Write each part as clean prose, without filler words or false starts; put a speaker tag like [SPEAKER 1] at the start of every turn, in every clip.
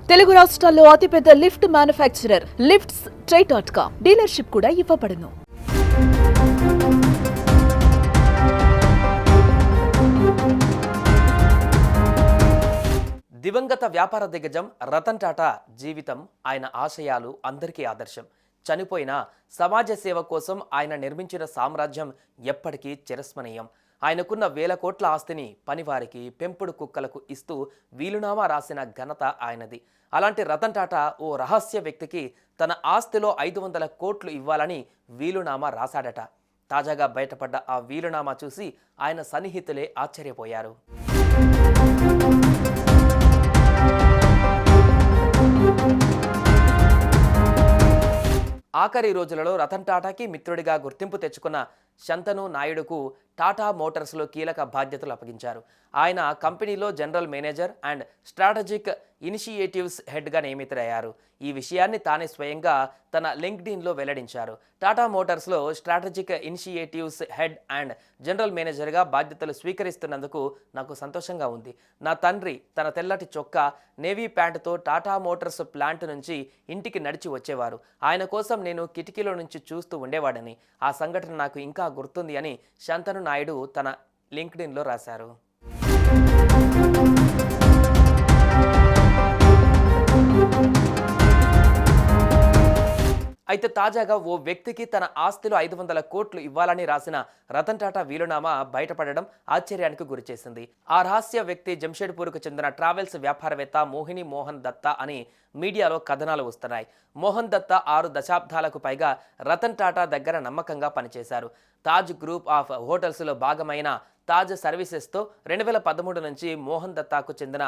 [SPEAKER 1] తెలుగు రాష్ట్రాల్లో అతిపెద్ద lift manufacturer lifts ట్రై.com dealership కూడా ఇవ్వబడును.
[SPEAKER 2] దివంగత వ్యాపార దిగ్గజం రతన్ టాటా జీవితం, ఆయన ఆశయాలు అందరికీ ఆదర్శం. చనిపోయినా సమాజ సేవ కోసం ఆయన నిర్మించిన సామ్రాజ్యం ఎప్పటికీ చిరస్మరణీయం. ఆయనకున్న వేల కోట్ల ఆస్తిని పనివారికి, పెంపుడు కుక్కలకు ఇస్తూ వీలునామా రాసిన ఘనత ఆయనది. అలాంటి రతన్ టాటా ఓ రహస్య వ్యక్తికి తన ఆస్తిలో 500 కోట్లు ఇవ్వాలని వీలునామా రాశాడట. తాజాగా బయటపడ్డ ఆ వీలునామా చూసి ఆయన సన్నిహితులే ఆశ్చర్యపోయారు. ఆఖరి రోజులలో రతన్ టాటాకి మిత్రుడిగా గుర్తింపు తెచ్చుకున్న శంతను నాయుడుకు టాటా మోటార్స్లో కీలక బాధ్యతలు అప్పగించారు. ఆయన కంపెనీలో general manager and strategic initiatives హెడ్గా నియమితులయ్యారు. ఈ విషయాన్ని తానే స్వయంగా తన లింక్డ్ఇన్లో వెల్లడించారు. టాటా మోటార్స్లో strategic initiatives head and general మేనేజర్గా బాధ్యతలు స్వీకరిస్తున్నందుకు నాకు సంతోషంగా ఉంది. నా తండ్రి తన తెల్లటి చొక్కా, నేవీ ప్యాంటుతో టాటా మోటార్స్ ప్లాంట్ నుంచి ఇంటికి నడిచి వచ్చేవారు. ఆయన కోసం నేను కిటికీలో నుంచి చూస్తూ ఉండేవాడని, ఆ సంఘటన నాకు ఇంకా గుర్తుంది అని శంతను నాయుడు తన లింక్డ్ఇన్లో రాశారు. అయితే తాజాగా ఓ వ్యక్తికి తన ఆస్తిలో 500 కోట్లు ఇవ్వాలని రాసిన రతన్ టాటా వీలునామా బయటపడడం ఆశ్చర్యానికి గురిచేసింది. ఆ రహస్య వ్యక్తి జంషెడ్పూర్కు చెందిన ట్రావెల్స్ వ్యాపారవేత్త మోహిని మోహన్ దత్తా అని మీడియాలో కథనాలు వస్తున్నాయి. మోహన్ దత్తా 6 దశాబ్దాలకు పైగా రతన్ టాటా దగ్గర నమ్మకంగా పనిచేశారు. తాజ్ గ్రూప్ ఆఫ్ హోటల్స్లో భాగమైన తాజ్ సర్వీసెస్తో 2013 నుంచి మోహన్ దత్తాకు చెందిన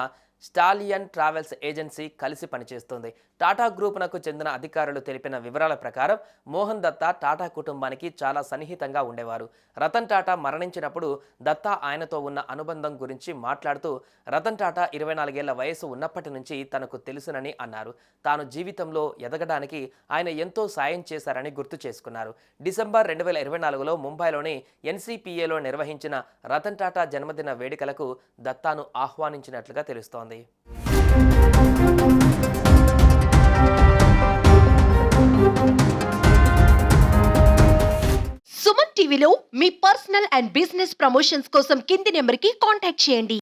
[SPEAKER 2] స్టాలియన్ ట్రావెల్స్ ఏజెన్సీ కలిసి పనిచేస్తుంది. టాటా గ్రూప్నకు చెందిన అధికారులు తెలిపిన వివరాల ప్రకారం మోహన్ దత్తా టాటా కుటుంబానికి చాలా సన్నిహితంగా ఉండేవారు. రతన్ టాటా మరణించినప్పుడు దత్తా ఆయనతో ఉన్న అనుబంధం గురించి మాట్లాడుతూ రతన్ టాటా 24 ఏళ్ల వయసు ఉన్నప్పటి నుంచి తనకు తెలుసునని అన్నారు. తాను జీవితంలో ఎదగడానికి ఆయన ఎంతో సాయం చేశారని గుర్తు చేసుకున్నారు. డిసెంబర్ 2024లో ముంబైలోని ఎన్సీపీఏలో నిర్వహించిన రతన్ టాటా జన్మదిన వేడుకలకు దత్తాను ఆహ్వానించినట్లుగా తెలుస్తోంది.
[SPEAKER 3] సుమన్ టీవీలో మీ పర్సనల్ అండ్ బిజినెస్ ప్రమోషన్స్ కోసం కింది నెంబర్కి కాంటాక్ట్ చేయండి.